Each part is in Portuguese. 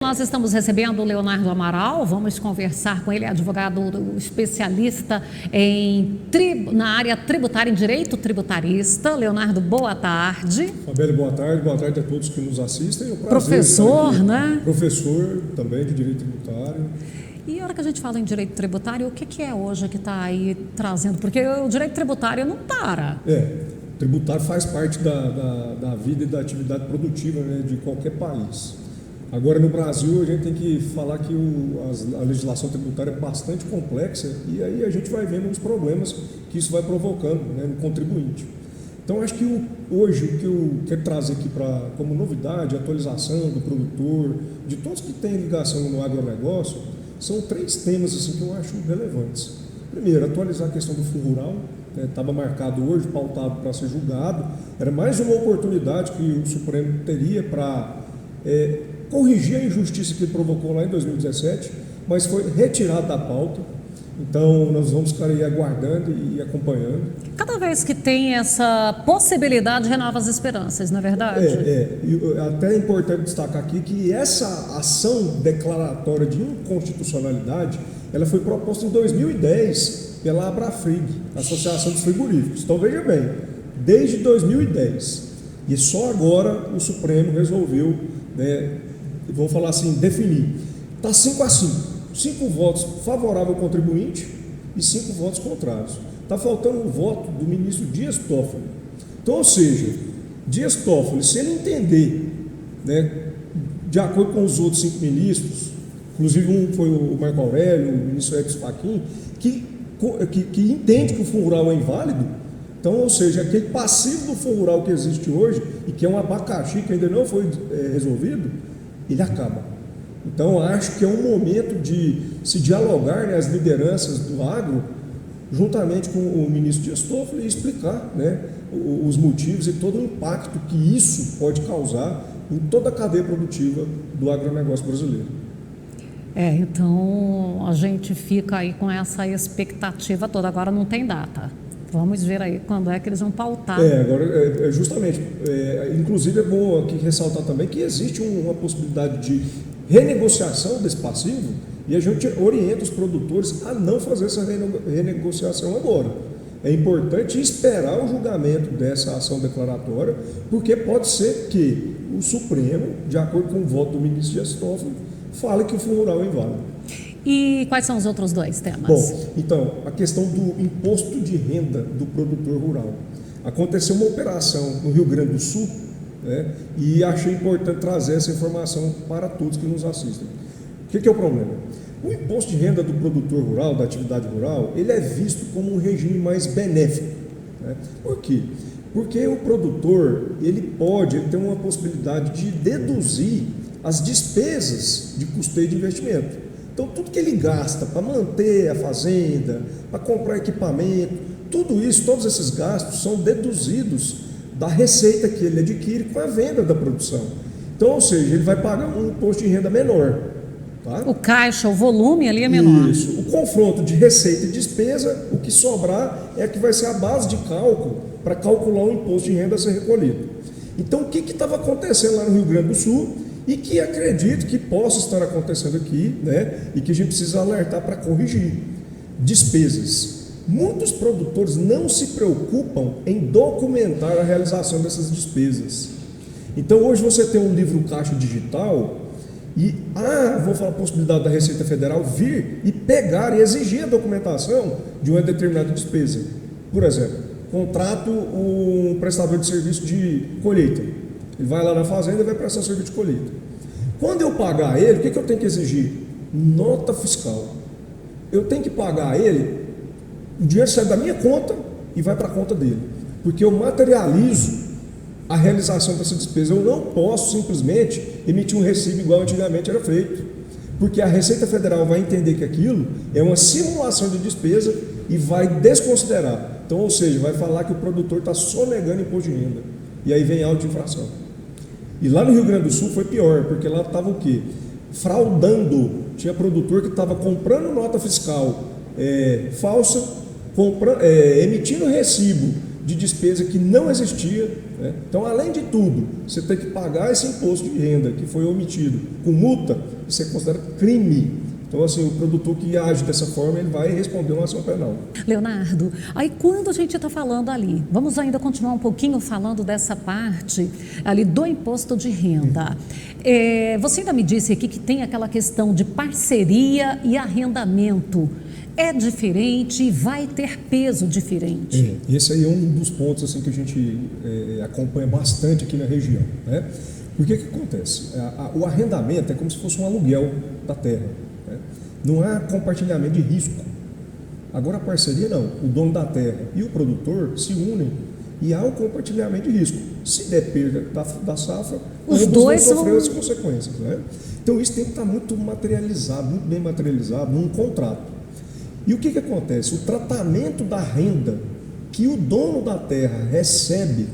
nós estamos recebendo o Leonardo Amaral, vamos conversar com ele, advogado especialista na área tributária, em direito tributarista. Leonardo, boa tarde. Fabíola, boa tarde a todos que nos assistem. Professor, né? Professor também de direito tributário. E a hora que a gente fala em direito tributário, o que é hoje que está aí trazendo? Porque o direito tributário não para. Tributário faz parte da vida e da atividade produtiva, né, de qualquer país. Agora, no Brasil, a gente tem que falar que a legislação tributária é bastante complexa e aí a gente vai vendo os problemas que isso vai provocando, né, no contribuinte. Então, acho que hoje o que eu quero trazer aqui como novidade, atualização do produtor, de todos que têm ligação no agronegócio, são 3 temas assim, que eu acho relevantes. Primeiro, atualizar a questão do fundo rural. Estava marcado hoje, pautado para ser julgado. Era mais uma oportunidade que o Supremo teria para corrigir a injustiça que ele provocou lá em 2017, mas foi retirado da pauta. Então, nós vamos ficar aí aguardando e acompanhando. Cada vez que tem essa possibilidade, renova as esperanças, não é verdade? Até é importante destacar aqui que essa ação declaratória de inconstitucionalidade, ela foi proposta em 2010 pela Abrafrig, Associação dos Frigoríficos. Então, veja bem, desde 2010. E só agora o Supremo resolveu, vamos falar assim, definir. Está 5-5. 5 votos favoráveis ao contribuinte e 5 votos contrários. Está faltando o voto do ministro Dias Toffoli. Então, ou seja, Dias Toffoli, se ele entender, de acordo com os outros 5 ministros, inclusive um foi o Marco Aurélio, o ministro Edson Fachin, que entende que o fundo rural é inválido. Então, ou seja, aquele passivo do fundo rural que existe hoje e que é um abacaxi que ainda não foi resolvido, ele acaba. Então, acho que é um momento de se dialogar, as lideranças do agro, juntamente com o ministro Dias Toffoli, e explicar, os motivos e todo o impacto que isso pode causar em toda a cadeia produtiva do agronegócio brasileiro. Então a gente fica aí com essa expectativa toda. Agora não tem data. Vamos ver aí quando é que eles vão pautar. Agora, justamente, inclusive é bom aqui ressaltar também que existe uma possibilidade de renegociação desse passivo e a gente orienta os produtores a não fazer essa renegociação agora. É importante esperar o julgamento dessa ação declaratória, porque pode ser que o Supremo, de acordo com o voto do ministro Dias Toffoli, fale que o fundo rural é inválido. E quais são os outros 2 temas? Bom, então, a questão do imposto de renda do produtor rural. Aconteceu uma operação no Rio Grande do Sul, e achei importante trazer essa informação para todos que nos assistem. O que é o problema? O imposto de renda do produtor rural, da atividade rural, ele é visto como um regime mais benéfico. Por quê? Porque o produtor, ele tem uma possibilidade de deduzir as despesas de custeio de investimento. Então, tudo que ele gasta para manter a fazenda, para comprar equipamento, tudo isso, todos esses gastos são deduzidos da receita que ele adquire com a venda da produção. Então, ou seja, ele vai pagar um imposto de renda menor. Tá? O caixa, o volume ali é menor. Isso. O confronto de receita e despesa, o que sobrar é que vai ser a base de cálculo para calcular o imposto de renda a ser recolhido. Então, o que estava acontecendo lá no Rio Grande do Sul e que acredito que possa estar acontecendo aqui, e que a gente precisa alertar para corrigir? Despesas. Muitos produtores não se preocupam em documentar a realização dessas despesas. Então, hoje você tem um livro caixa digital e vou falar a possibilidade da Receita Federal vir e pegar e exigir a documentação de uma determinada despesa. Por exemplo, contrato um prestador de serviço de colheita. Ele vai lá na fazenda e vai prestar serviço de colheita. Quando eu pagar ele, o que eu tenho que exigir? Nota fiscal. Eu tenho que pagar ele, o dinheiro sai da minha conta e vai para a conta dele, porque eu materializo a realização dessa despesa. Eu não posso simplesmente emitir um recibo igual antigamente era feito, porque a Receita Federal vai entender que aquilo é uma simulação de despesa e vai desconsiderar. Então, ou seja, vai falar que o produtor está sonegando imposto de renda, e aí vem auto de infração. E lá no Rio Grande do Sul foi pior, porque lá estava o quê? Fraudando. Tinha produtor que estava comprando nota fiscal falsa, emitindo recibo de despesa que não existia. Então, além de tudo, você tem que pagar esse imposto de renda que foi omitido com multa, isso é considerado crime. Então, assim, o produtor que age dessa forma, ele vai responder uma ação penal. Leonardo, aí quando a gente está falando ali, vamos ainda continuar um pouquinho falando dessa parte ali do imposto de renda. Você ainda me disse aqui que tem aquela questão de parceria e arrendamento. É diferente e vai ter peso diferente. Esse aí é um dos pontos assim, que a gente acompanha bastante aqui na região, né? Porque que acontece? O arrendamento é como se fosse um aluguel da terra. Não há compartilhamento de risco. Agora a parceria não. O dono da terra e o produtor se unem e há o compartilhamento de risco. Se der perda da safra, os dois vão sofrer as consequências, né? Então isso tem que estar muito materializado, muito bem materializado num contrato. E o que acontece? O tratamento da renda que o dono da terra recebe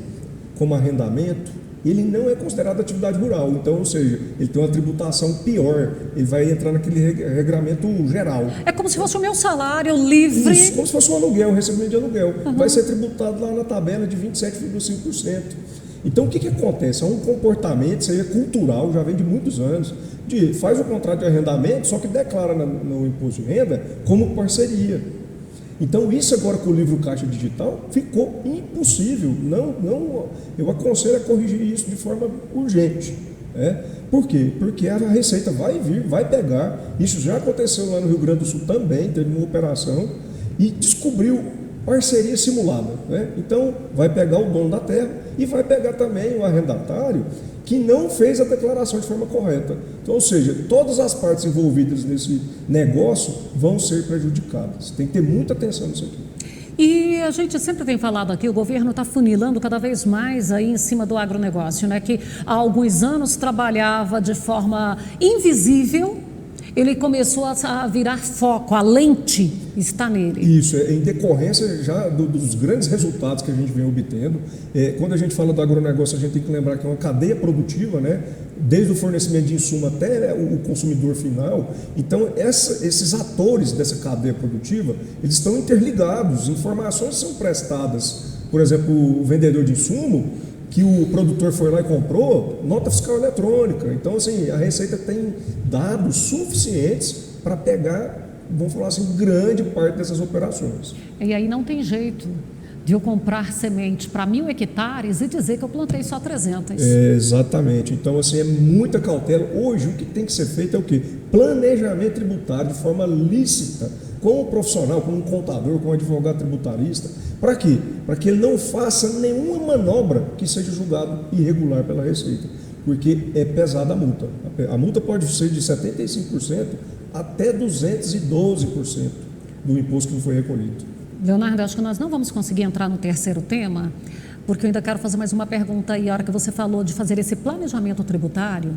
como arrendamento, ele não é considerado atividade rural. Então, ou seja, ele tem uma tributação pior, ele vai entrar naquele regramento geral. É como se fosse o meu salário livre. Isso, como se fosse um aluguel, um recebimento de aluguel. Vai ser tributado lá na tabela de 27,5%. Então, o que acontece? É um comportamento, isso aí é cultural, já vem de muitos anos, faz o contrato de arrendamento, só que declara no imposto de renda como parceria. Então, isso agora com o livro Caixa Digital ficou impossível. Eu aconselho a corrigir isso de forma urgente. Por quê? Porque a Receita vai vir, vai pegar. Isso já aconteceu lá no Rio Grande do Sul também, teve uma operação e descobriu parceria simulada. Então, vai pegar o dono da terra e vai pegar também o arrendatário que não fez a declaração de forma correta. Então, ou seja, todas as partes envolvidas nesse negócio vão ser prejudicadas. Tem que ter muita atenção nisso aqui. E a gente sempre tem falado aqui, o governo está funilando cada vez mais aí em cima do agronegócio, né? Que há alguns anos trabalhava de forma invisível, ele começou a virar foco, a lente está nele. Isso, em decorrência já dos grandes resultados que a gente vem obtendo. Quando a gente fala do agronegócio, a gente tem que lembrar que é uma cadeia produtiva, né? Desde o fornecimento de insumo até o consumidor final. Então, esses atores dessa cadeia produtiva, eles estão interligados, informações são prestadas. Por exemplo, o vendedor de insumo, que o produtor foi lá e comprou, nota fiscal eletrônica. Então, assim, a Receita tem dados suficientes para pegar, vamos falar assim, grande parte dessas operações. E aí não tem jeito de eu comprar semente para 1.000 hectares e dizer que eu plantei só 300. Exatamente. Então, assim, é muita cautela. Hoje, o que tem que ser feito é o quê? Planejamento tributário de forma lícita, com o profissional, com um contador, com um advogado tributarista. Para quê? Para que ele não faça nenhuma manobra que seja julgado irregular pela Receita, porque é pesada a multa. A multa pode ser de 75% até 212% do imposto que não foi recolhido. Leonardo, acho que nós não vamos conseguir entrar no terceiro tema, porque eu ainda quero fazer mais uma pergunta aí, a hora que você falou de fazer esse planejamento tributário.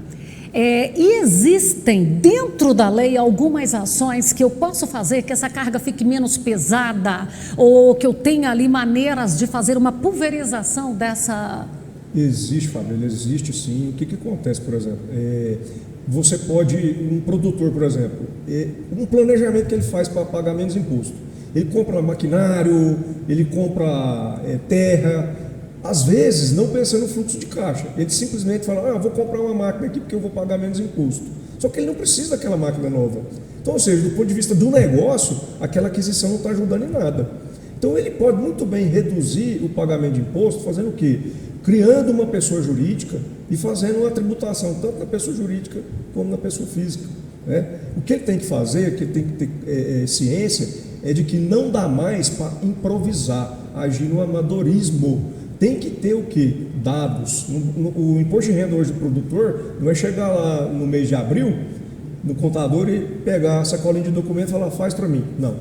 E existem dentro da lei algumas ações que eu posso fazer que essa carga fique menos pesada, ou que eu tenha ali maneiras de fazer uma pulverização dessa... Existe, Fábio, existe sim. O que acontece, por exemplo? Você pode, um produtor, por exemplo, um planejamento que ele faz para pagar menos imposto. Ele compra maquinário, ele compra terra, às vezes não pensando no fluxo de caixa. Ele simplesmente fala, vou comprar uma máquina aqui porque eu vou pagar menos imposto. Só que ele não precisa daquela máquina nova. Então, ou seja, do ponto de vista do negócio, aquela aquisição não está ajudando em nada. Então, ele pode muito bem reduzir o pagamento de imposto fazendo o quê? Criando uma pessoa jurídica e fazendo uma tributação tanto na pessoa jurídica como na pessoa física. O que ele tem que fazer, que ele tem que ter ciência, é de que não dá mais para improvisar, agir no amadorismo. Tem que ter o quê? Dados. O imposto de renda hoje do produtor não é chegar lá no mês de abril, no contador, e pegar a sacolinha de documento e falar, faz para mim. Não.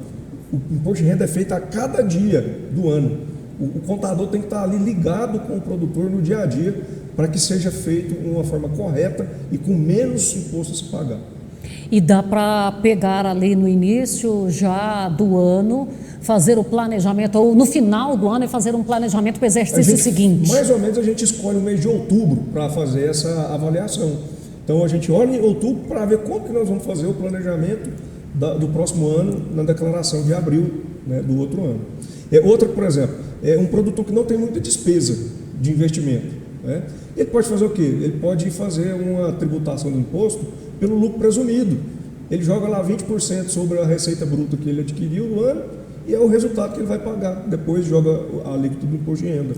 O imposto de renda é feito a cada dia do ano. O contador tem que estar ali ligado com o produtor no dia a dia para que seja feito de uma forma correta e com menos imposto a se pagar. E dá para pegar ali no início já do ano, fazer o planejamento, ou no final do ano, e fazer um planejamento para o exercício seguinte? Mais ou menos a gente escolhe o mês de outubro para fazer essa avaliação. Então a gente olha em outubro para ver como que nós vamos fazer o planejamento do próximo ano na declaração de abril, né, do outro ano. Outra, por exemplo, é um produtor que não tem muita despesa de investimento. né? Ele pode fazer o quê? Ele pode fazer uma tributação do imposto pelo lucro presumido. Ele joga lá 20% sobre a receita bruta que ele adquiriu no ano e é o resultado que ele vai pagar. Depois joga a alíquota do imposto de renda.